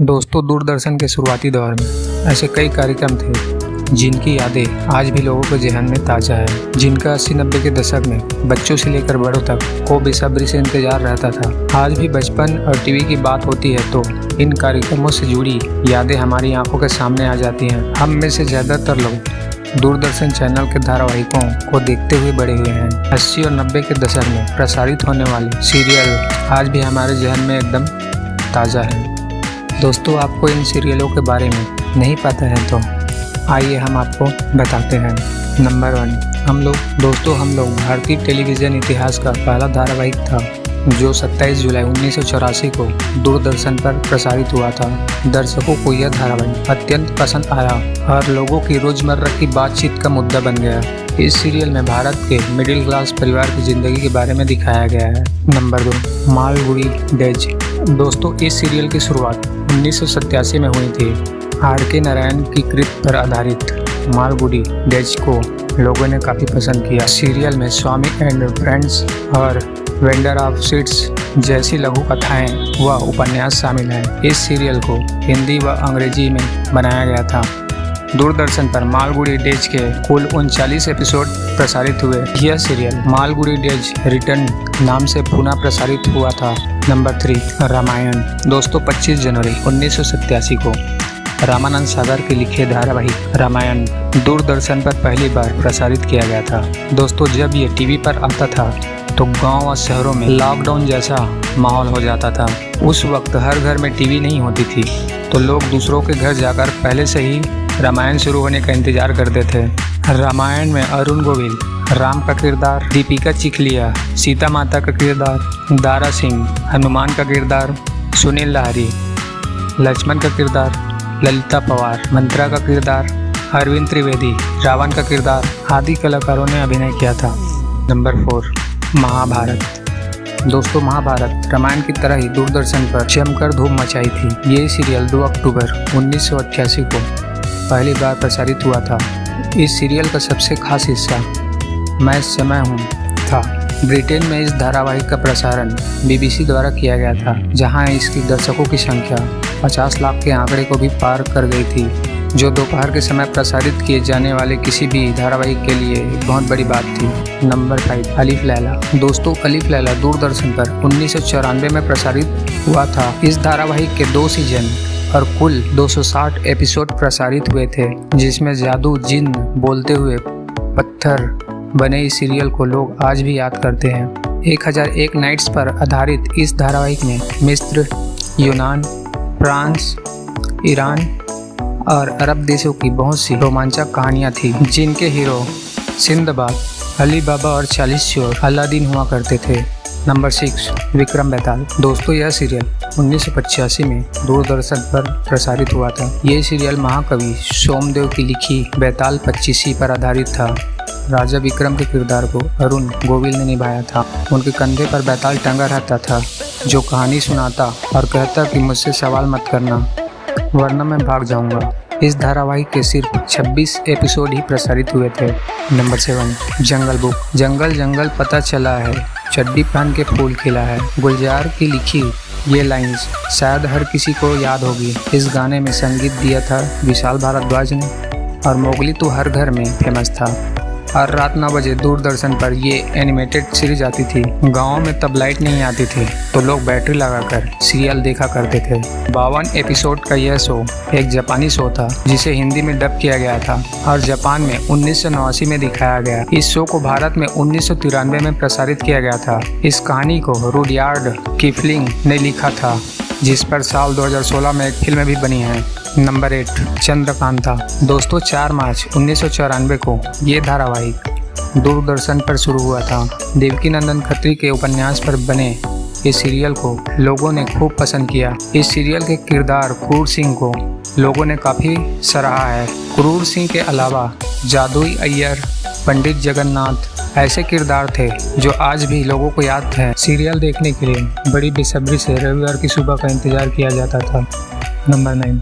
दोस्तों, दूरदर्शन के शुरुआती दौर में ऐसे कई कार्यक्रम थे जिनकी यादें आज भी लोगों के ज़हन में ताज़ा है, जिनका 80-90 के दशक में बच्चों से लेकर बड़ों तक को बेसब्री से इंतजार रहता था। आज भी बचपन और टीवी की बात होती है तो इन कार्यक्रमों से जुड़ी यादें हमारी आंखों के सामने आ जाती हैं। हम में से ज़्यादातर लोग दूरदर्शन चैनल के धारावाहिकों को देखते हुए बड़े हुए हैं। 80 और 90 के दशक में प्रसारित होने वाले सीरियल आज भी हमारे जहन में एकदम ताज़ा है। दोस्तों, आपको इन सीरियलों के बारे में नहीं पता है तो आइए हम आपको बताते हैं। नंबर 1, हम लोग भारतीय टेलीविज़न इतिहास का पहला धारावाहिक था जो 27 जुलाई 1984 को दूरदर्शन पर प्रसारित हुआ था। दर्शकों को यह धारावाहिक अत्यंत पसंद आया और लोगों की रोजमर्रा की बातचीत का मुद्दा बन गया। इस सीरियल में भारत के मिडिल क्लास परिवार की जिंदगी के बारे में दिखाया गया है। Number 2, Malgudi days. दोस्तों, इस सीरियल की शुरुआत 1987 में हुई थी। R.K. नारायण की कृत पर आधारित मालगुडी डेज को लोगों ने काफ़ी पसंद किया। सीरियल में स्वामी एंड फ्रेंड्स और वेंडर ऑफ सीड्स जैसी लघु कथाएं व उपन्यास शामिल हैं। इस सीरियल को हिंदी व अंग्रेजी में बनाया गया था। दूरदर्शन पर मालगुडी डेज के कुल 39 एपिसोड प्रसारित हुए। यह सीरियल मालगुडी डेज रिटर्न नाम से पुनः प्रसारित हुआ था। नंबर 3, रामायण। दोस्तों, 25 जनवरी 1987 को रामानंद सागर के लिखे धारावाहिक रामायण दूरदर्शन पर पहली बार प्रसारित किया गया था। दोस्तों, जब ये टीवी पर आता था तो गांव और शहरों में लॉकडाउन जैसा माहौल हो जाता था। उस वक्त हर घर में टीवी नहीं होती थी तो लोग दूसरों के घर जाकर पहले से ही रामायण शुरू होने का इंतजार करते थे। रामायण में अरुण गोविल राम का किरदार, दीपिका चिखलिया सीता माता का किरदार, दारा सिंह हनुमान का किरदार, सुनील लाहिरी लक्ष्मण का किरदार, ललिता पवार मंत्रा का किरदार, अरविंद त्रिवेदी रावण का किरदार आदि कलाकारों ने अभिनय किया था। नंबर 4, महाभारत। दोस्तों, महाभारत रामायण की तरह ही दूरदर्शन पर जमकर धूम मचाई थी। ये सीरियल 2 अक्टूबर 1988 को पहली बार प्रसारित हुआ था। इस सीरियल का सबसे खास हिस्सा मैं समय हूँ था। ब्रिटेन में इस धारावाहिक का प्रसारण BBC द्वारा किया गया था, जहां इसकी दर्शकों की संख्या 50 लाख के आंकड़े को भी पार कर गई थी, जो दोपहर के समय प्रसारित किए जाने वाले किसी भी धारावाहिक के लिए एक बहुत बड़ी बात थी। नंबर 5, अलिफ लैला। दोस्तों, अलिफ लैला दूरदर्शन पर 1994 में प्रसारित हुआ था। इस धारावाहिक के 2 सीजन और कुल 260 एपिसोड प्रसारित हुए थे, जिसमें जादू, जिन्न, बोलते हुए पत्थर बने इस सीरियल को लोग आज भी याद करते हैं। 1001 नाइट्स पर आधारित इस धारावाहिक में मिस्र, यूनान, फ्रांस, ईरान और अरब देशों की बहुत सी रोमांचक कहानियां थी, जिनके हीरो सिंदबाद, अली बाबा और 40 चोर अलादीन हुआ करते थे। नंबर 6, विक्रम बेताल। दोस्तों, यह सीरियल 1985 में दूरदर्शन पर प्रसारित हुआ था। ये सीरियल महाकवि सोमदेव की लिखी बेताल 25 पर आधारित था। राजा विक्रम के किरदार को अरुण गोविल ने निभाया था। उनके कंधे पर बेताल टंगा रहता था, जो कहानी सुनाता और कहता कि मुझसे सवाल मत करना वरना मैं भाग जाऊंगा। इस धारावाहिक के सिर्फ 26 एपिसोड ही प्रसारित हुए थे। नंबर 7, जंगल बुक। जंगल जंगल पता चला है, चड्डी पहन के फूल खिला है। गुलजार की लिखी ये लाइंस शायद हर किसी को याद होगी। इस गाने में संगीत दिया था विशाल भारद्वाज ने और मोगली तो हर घर में फेमस था। हर रात 9 बजे दूरदर्शन पर ये एनिमेटेड सीरीज आती थी। गाँव में तब लाइट नहीं आती थी तो लोग बैटरी लगाकर सीरियल देखा करते थे। 52 एपिसोड का यह शो एक जापानी शो था, जिसे हिंदी में डब किया गया था और जापान में 1989 में दिखाया गया। इस शो को भारत में 1993 में प्रसारित किया गया था। इस कहानी को रुडयार्ड किपलिंग ने लिखा था, जिस पर साल 2016 में एक फिल्म भी बनी है। नंबर 8, चंद्रकांता। दोस्तों, 4 मार्च 1994 को ये धारावाहिक दूरदर्शन पर शुरू हुआ था। देवकीनंदन खत्री के उपन्यास पर बने इस सीरियल को लोगों ने खूब पसंद किया। इस सीरियल के किरदार क्रूर सिंह को लोगों ने काफ़ी सराहा है। क्रूर सिंह के अलावा जादुई अय्यर, पंडित जगन्नाथ ऐसे किरदार थे जो आज भी लोगों को याद है। सीरियल देखने के लिए बड़ी बेसब्री से रविवार की सुबह का इंतजार किया जाता था। नंबर 9,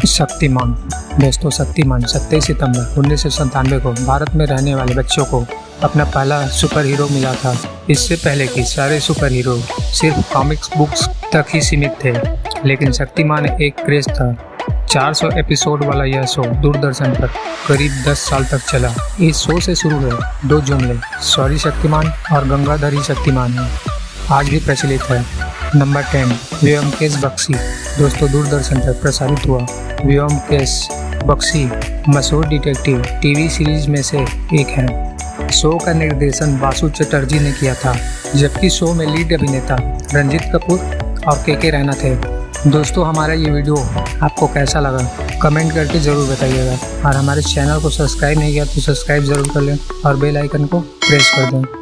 शक्तिमान। दोस्तों, शक्तिमान 27 सितंबर 1997 को भारत में रहने वाले बच्चों को अपना पहला सुपर हीरो मिला था। इससे पहले कि सारे सुपर हीरो सिर्फ कॉमिक्स बुक्स तक ही सीमित थे, लेकिन शक्तिमान एक क्रेज था। 400 एपिसोड वाला यह शो दूरदर्शन पर करीब 10 साल तक चला। इस शो से शुरू हुए 2 जुमले, सॉरी शक्तिमान और गंगाधर ही शक्तिमान है, आज भी प्रचलित है। नंबर 10, व्योमकेश बख्शी। दोस्तों, दूरदर्शन पर प्रसारित हुआ व्योमकेश बख्शी मशहूर डिटेक्टिव टीवी सीरीज में से एक है। शो का निर्देशन बासु चटर्जी ने किया था, जबकि शो में लीड अभिनेता रंजीत कपूर और के रैना थे। दोस्तों, हमारा ये वीडियो आपको कैसा लगा कमेंट करके ज़रूर बताइएगा, और हमारे चैनल को सब्सक्राइब नहीं किया तो सब्सक्राइब ज़रूर कर लें और बेल आइकन को प्रेस कर दें।